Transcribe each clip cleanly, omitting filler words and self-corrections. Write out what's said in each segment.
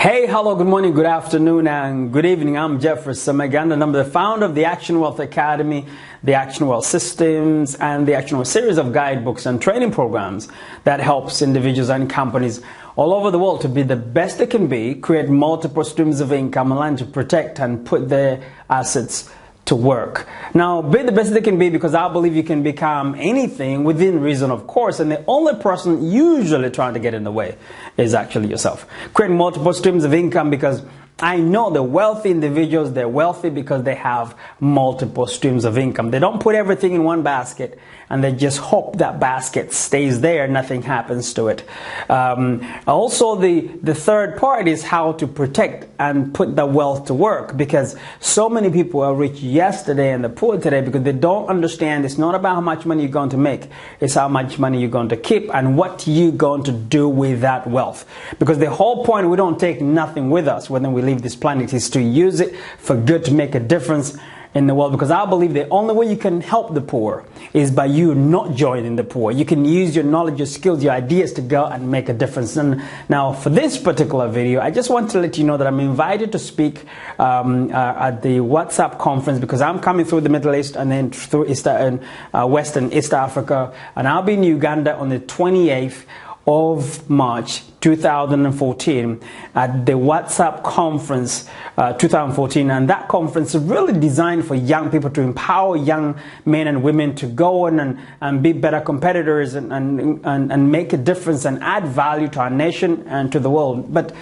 Hey, hello, good morning, good afternoon, and good evening. I'm Geoffrey Semaganda, and I'm the founder of the Action Wealth Academy, the Action Wealth Systems, and the Action Wealth series of guidebooks and training programs that helps individuals and companies all over the world to be the best they can be, create multiple streams of income, and learn to protect and put their assets to work. Now, be the best they can be, because I believe you can become anything within reason, of course, and the only person usually trying to get in the way is actually yourself. Create multiple streams of income, because I know the wealthy individuals, they're wealthy because they have multiple streams of income. They don't put everything in one basket and they just hope that basket stays there, nothing happens to it. Also, the third part is how to protect and put the wealth to work, because so many people are rich yesterday and they're poor today because they don't understand it's not about how much money you're going to make, it's how much money you're going to keep and what you're going to do with that wealth. Because the whole point, we don't take nothing with us when we leave this planet, is to use it for good, to make a difference in the world. Because I believe the only way you can help the poor is by you not joining the poor. You can use your knowledge, your skills, your ideas to go and make a difference. And now for this particular video, I just want to let you know that I'm invited to speak at the WhatsApp conference, because I'm coming through the Middle East and then through West and East Africa, and I'll be in Uganda on the 28th of March 2014 at the WhatsApp conference 2014, and that conference is really designed for young people, to empower young men and women to go on and be better competitors and make a difference and add value to our nation and to the world. But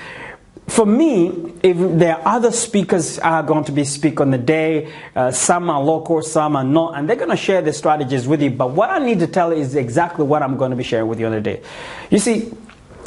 for me, if there are other speakers are going to be speak on the day, some are local, some are not, and they're going to share the strategies with you. But what I need to tell you is exactly what I'm going to be sharing with you on the day. You see,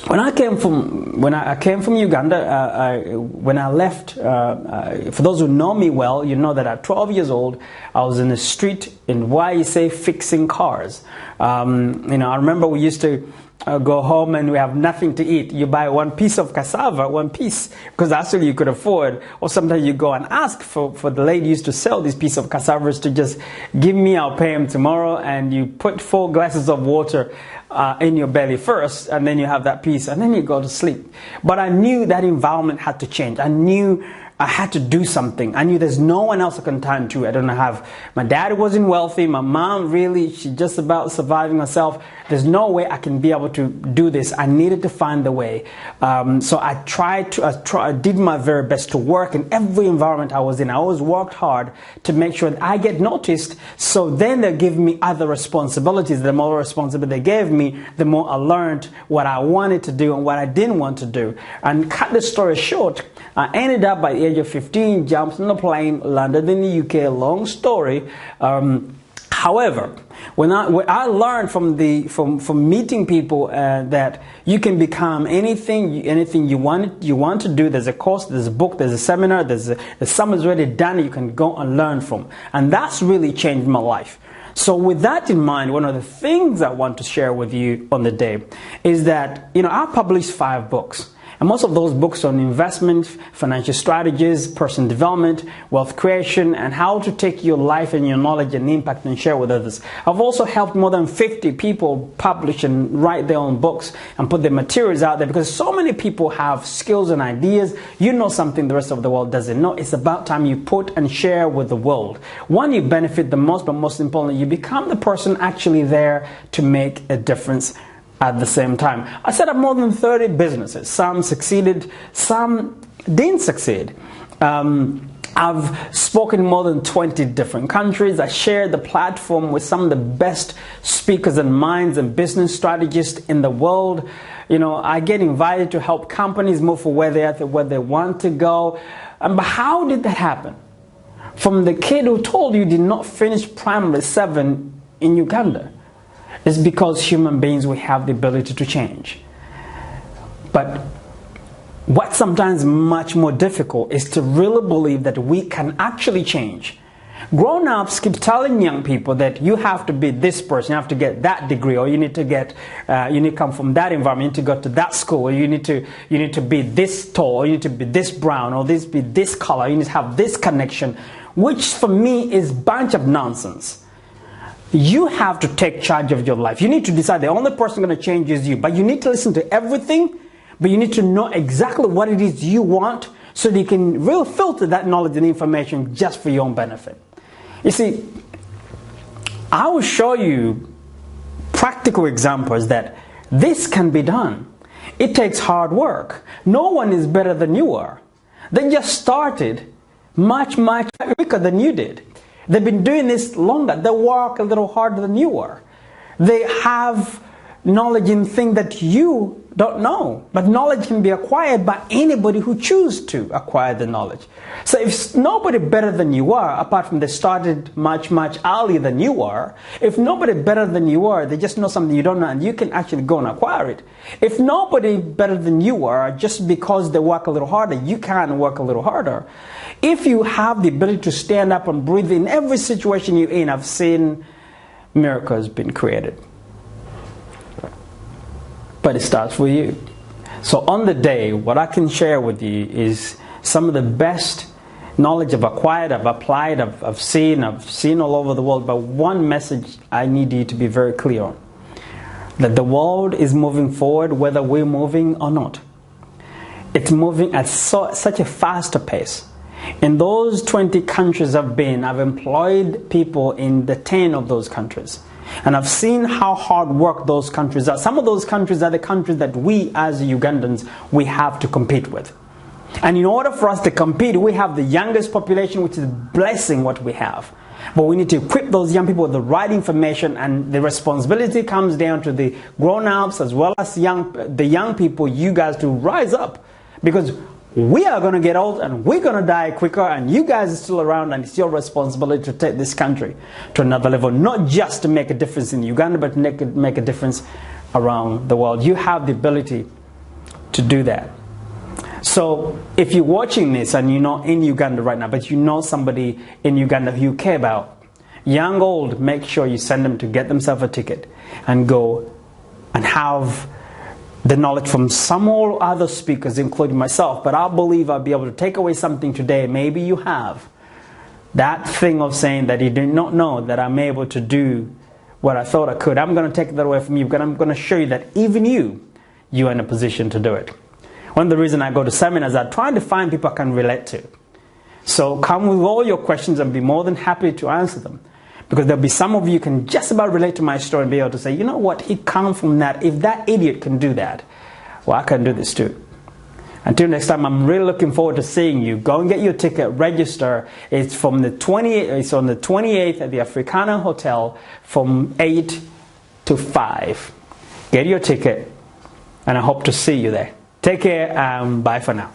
when I came from Uganda, when I left, for those who know me well, you know that at 12 years old, I was in the street in YSA fixing cars. I remember we used to go home and we have nothing to eat. You buy one piece of cassava, one piece, because that's all you could afford. Or sometimes you go and ask for the lady used to sell this piece of cassavas to just give me, I'll pay him tomorrow. And you put 4 glasses of water in your belly first, and then you have that piece, and then you go to sleep. But I knew that environment had to change. I knew I had to do something. I knew there's no one else I can turn to. I don't have, my dad wasn't wealthy. My mom, really, she's just about surviving herself. There's no way I can be able to do this. I needed to find a way. So I did my very best to work in every environment I was in. I always worked hard to make sure that I get noticed. So then they give me other responsibilities. The more responsibility they gave me, the more I learned what I wanted to do and what I didn't want to do. And cut the story short, I ended up by the age of 15, jumped on a plane, landed in the UK. Long story. However, when I learned from meeting people that you can become anything you want to do. There's a course, there's a book, there's a seminar, there's something's already done. You can go and learn from, and that's really changed my life. So with that in mind, one of the things I want to share with you on the day is that I published 5 books. And most of those books on investment, financial strategies, personal development, wealth creation, and how to take your life and your knowledge and impact and share with others. I've also helped more than 50 people publish and write their own books and put their materials out there, because so many people have skills and ideas. You know something the rest of the world doesn't know. It's about time you put and share with the world. One, you benefit the most, but most importantly, you become the person actually there to make a difference at the same time. I set up more than 30 businesses. Some succeeded, some didn't succeed. I've spoken in more than 20 different countries. I shared the platform with some of the best speakers and minds and business strategists in the world. I get invited to help companies move for where they want to go. But how did that happen? From the kid who told you did not finish primary 7 in Uganda. It's because human beings, we have the ability to change. But what's sometimes much more difficult is to really believe that we can actually change. Grown-ups keep telling young people that you have to be this person, you have to get that degree, or you need to come from that environment, you need to go to that school, or you need to be this tall, or you need to be this brown, or be this color, you need to have this connection, which for me is a bunch of nonsense. You have to take charge of your life. You need to decide the only person going to change is you. But you need to listen to everything, but you need to know exactly what it is you want so that you can really filter that knowledge and information just for your own benefit. You see, I will show you practical examples that this can be done. It takes hard work. No one is better than you are. They just started much quicker than you did. They've been doing this longer. They work a little harder than you are. They have knowledge in things that you don't know. But knowledge can be acquired by anybody who chooses to acquire the knowledge. So if nobody better than you are, apart from they started much earlier than you are, if nobody better than you are, they just know something you don't know and you can actually go and acquire it. If nobody better than you are, just because they work a little harder, you can work a little harder. If you have the ability to stand up and breathe in every situation you're in, I've seen miracles being created. But it starts with you. So on the day, what I can share with you is some of the best knowledge I've acquired, I've applied, I've seen all over the world. But one message I need you to be very clear on. That the world is moving forward whether we're moving or not. It's moving at such a faster pace. In those 20 countries I've been, I've employed people in the 10 of those countries. And I've seen how hard work those countries are. Some of those countries are the countries that we as Ugandans, we have to compete with. And in order for us to compete, we have the youngest population, which is blessing what we have. But we need to equip those young people with the right information, and the responsibility comes down to the grown-ups as well as the young people, you guys, to rise up. Because we are going to get old and we're going to die quicker, and you guys are still around, and it's your responsibility to take this country to another level, not just to make a difference in Uganda, but to make a difference around the world. You have the ability to do that. So if you're watching this and you're not in Uganda right now, but you know somebody in Uganda who you care about, young, old, make sure you send them to get themselves a ticket and go and have the knowledge from some or other speakers, including myself. But I believe I'll be able to take away something today. Maybe you have that thing of saying that you did not know that I'm able to do what I thought I could. I'm going to take that away from you, but I'm going to show you that even you're in a position to do it. One of the reasons I go to seminars, I'm trying to find people I can relate to. So come with all your questions and be more than happy to answer them. Because there'll be some of you can just about relate to my story and be able to say, you know what, it comes from that. If that idiot can do that, well, I can do this too. Until next time, I'm really looking forward to seeing you. Go and get your ticket, register. It's on the 28th at the Africana Hotel from 8 to 5. Get your ticket, and I hope to see you there. Take care, and bye for now.